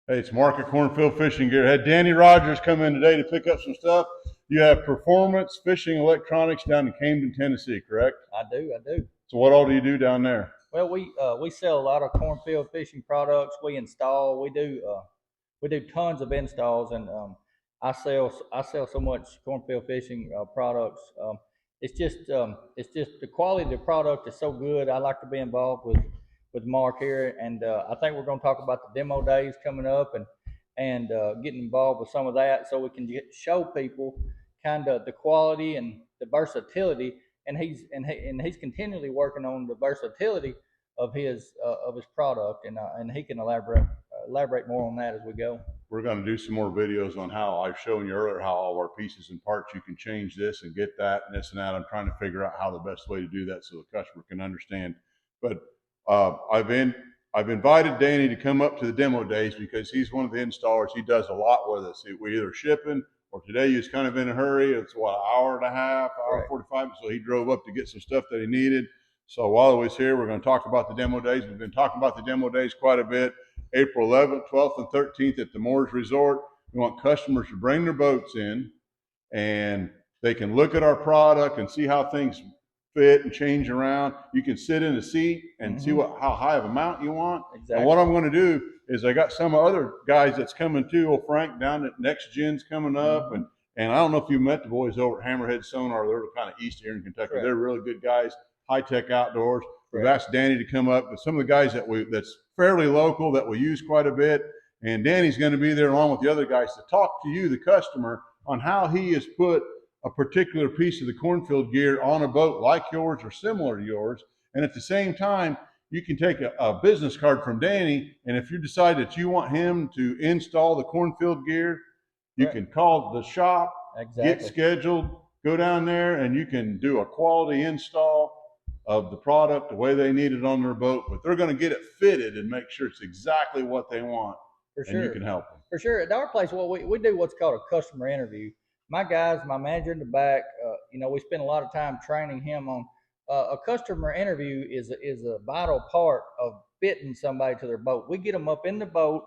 Hey, it's Mark at Cornfield Fishing Gear. Had Danny Rogers come in today to pick up some stuff. You have Performance Fishing Electronics down in Camden, Tennessee, correct? I do. I do. So what all do you do down there? Well, we sell a lot of cornfield fishing products. We install. We do tons of installs, and I sell so much cornfield fishing products. It's just the quality of the product is so good. I like to be involved with Mark here, and I think we're going to talk about the demo days coming up, and getting involved with some of that, so we can show people kind of the quality and the versatility. And he's continually working on the versatility of his product, and he can elaborate more on that as we go. We're going to do some more videos on how I've shown you earlier how all our pieces and parts, you can change this and get that and this and that. I'm trying to figure out how the best way to do that so the customer can understand. But I've invited Danny to come up to the demo days because he's one of the installers. He does a lot with us. We either shipping, or today he was kind of in a hurry. It's what, an hour and a half, hour Right. 45. So he drove up to get some stuff that he needed. So while he was here, we're going to talk about the demo days. We've been talking about the demo days quite a bit. April 11th, 12th, and 13th at the Moores Resort. We want customers to bring their boats in, and they can look at our product and see how things fit and change around. You can sit in a seat and see how high of a mount you want. Exactly. And what I'm going to do is I got some other guys that's coming too. Old Frank down at Next Gen's coming up, and I don't know if you met the boys over at Hammerhead Sonar. They're kind of east here in Kentucky. Correct. They're really good guys. High Tech Outdoors. We've asked Danny to come up with some of the guys that's fairly local that we use quite a bit. And Danny's going to be there along with the other guys to talk to you, the customer, on how he has put a particular piece of the cornfield gear on a boat like yours or similar to yours. And at the same time, you can take a business card from Danny, and if you decide that you want him to install the cornfield gear, you can call the shop, get scheduled, go down there, and you can do a quality install of the product the way they need it on their boat, but they're going to get it fitted and make sure it's exactly what they want. For and you sure. can help them. For sure. At our place, well, we do what's called a customer interview. My guys, my manager in the back, we spend a lot of time training him on a customer interview is a vital part of fitting somebody to their boat. We get them up in the boat.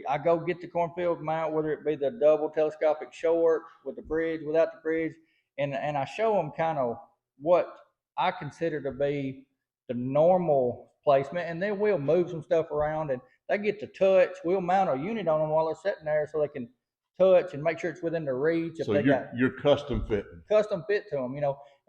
I go get the cornfield mount, whether it be the double telescopic short with the bridge, without the bridge, and I show them kind of what I consider to be the normal placement, and then we'll move some stuff around, and they get to touch. We'll mount a unit on them while they're sitting there so they can touch and make sure it's within their reach. If So they got you're custom fitting. custom fit to them,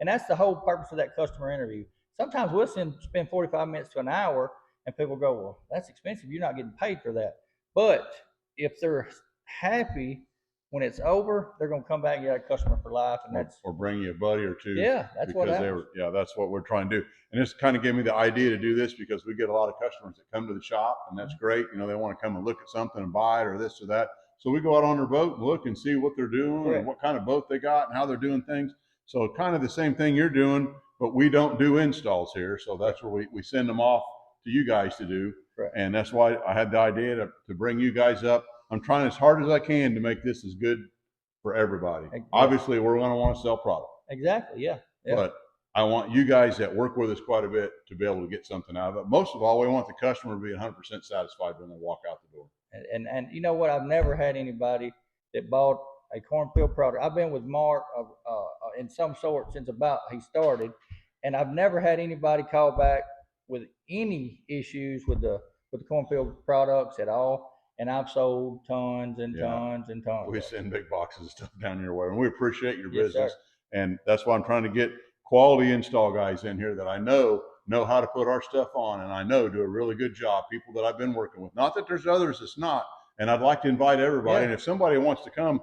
and that's the whole purpose of that customer interview. Sometimes we'll spend 45 minutes to an hour, and people go, well, that's expensive. You're not getting paid for that. But if they're happy when it's over, they're going to come back and get a customer for life. And that's or bring you a buddy or two. Yeah, that's what happens. That's what we're trying to do. And this kind of gave me the idea to do this because we get a lot of customers that come to the shop, and that's great. They want to come and look at something and buy it or this or that. So we go out on their boat and look and see what they're doing and what kind of boat they got and how they're doing things. So kind of the same thing you're doing, but we don't do installs here. So that's where we send them off to you guys to do. Right. And that's why I had the idea to bring you guys up. I'm trying as hard as I can to make this as good for everybody. Exactly. Obviously, we're going to want to sell product. Exactly, yeah. But I want you guys that work with us quite a bit to be able to get something out of it. Most of all, we want the customer to be 100% satisfied when they walk out the door. And you know what? I've never had anybody that bought a cornfield product. I've been with Mark in some sort since about he started, and I've never had anybody call back with any issues with the cornfield products at all. And I've sold tons and tons and tons. We send big boxes of stuff down your way, and we appreciate your business. Sir. And that's why I'm trying to get quality install guys in here that I know how to put our stuff on, and I know do a really good job. People that I've been working with. Not that there's others that's not. And I'd like to invite everybody. And if somebody wants to come,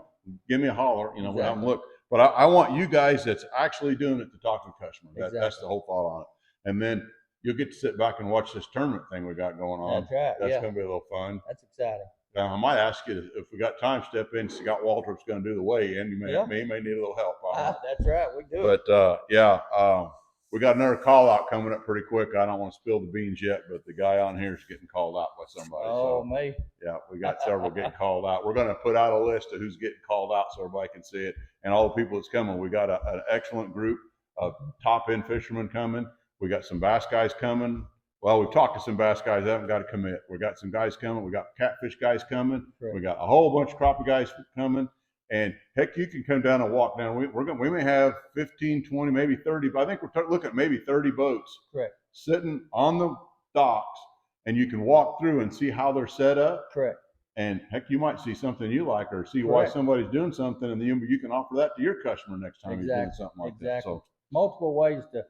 give me a holler. I'm look. But I want you guys that's actually doing it to talk to the customer. That's the whole thought on it. And then you'll get to sit back and watch this tournament thing we got going on. That's right. That's going to be a little fun. That's exciting. I might ask you if we got time, step in. Scott Waltrop's going to do the weigh-in. You may need a little help. That's right. We do it. But we got another call out coming up pretty quick. I don't want to spill the beans yet, but the guy on here is getting called out by somebody. Me. Yeah, we got several getting called out. We're going to put out a list of who's getting called out so everybody can see it, and all the people that's coming. We got an excellent group of top end fishermen coming. We got some bass guys coming. Well, we've talked to some bass guys. That haven't got to commit. We got some guys coming. We got catfish guys coming. Correct. We got a whole bunch of crappie guys coming. And heck, you can come down and walk down. We may have 15, 20, maybe 30. But I think we're looking at maybe 30 boats. Correct. Sitting on the docks, and you can walk through and see how they're set up. Correct. And heck, you might see something you like, or see why somebody's doing something, and then you can offer that to your customer next time you're doing something like that. So multiple ways to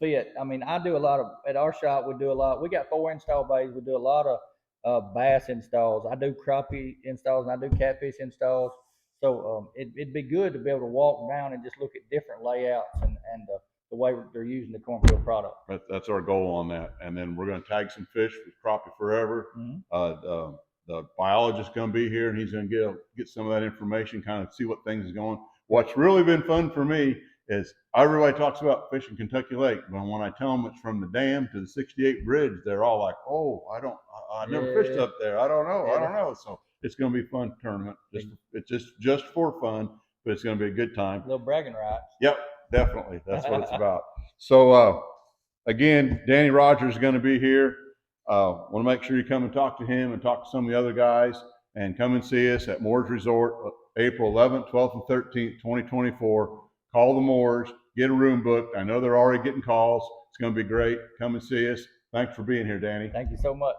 fit. I mean, I do a lot of, at our shop, we got 4 install bays. We do a lot of bass installs. I do crappie installs, and I do catfish installs. So it'd be good to be able to walk down and just look at different layouts and the way they're using the cornfield product. That's our goal on that. And then we're going to tag some fish with Crappie Forever. Mm-hmm. The biologist is going to be here, and he's going to get some of that information, kind of see what things is going. What's really been fun for me is everybody talks about fishing Kentucky Lake, but when I tell them it's from the dam to the 68 bridge, they're all like, "Oh, I never fished up there. I don't know." So it's going to be a fun tournament. It's just for fun, but it's going to be a good time. A little bragging rights. Yep, definitely. That's what it's about. So again, Danny Rogers is going to be here. Want to make sure you come and talk to him and talk to some of the other guys, and come and see us at Moores Resort, April 11th, 12th, and 13th, 2024. Call the Moores, get a room booked. I know they're already getting calls. It's going to be great. Come and see us. Thanks for being here, Danny. Thank you so much.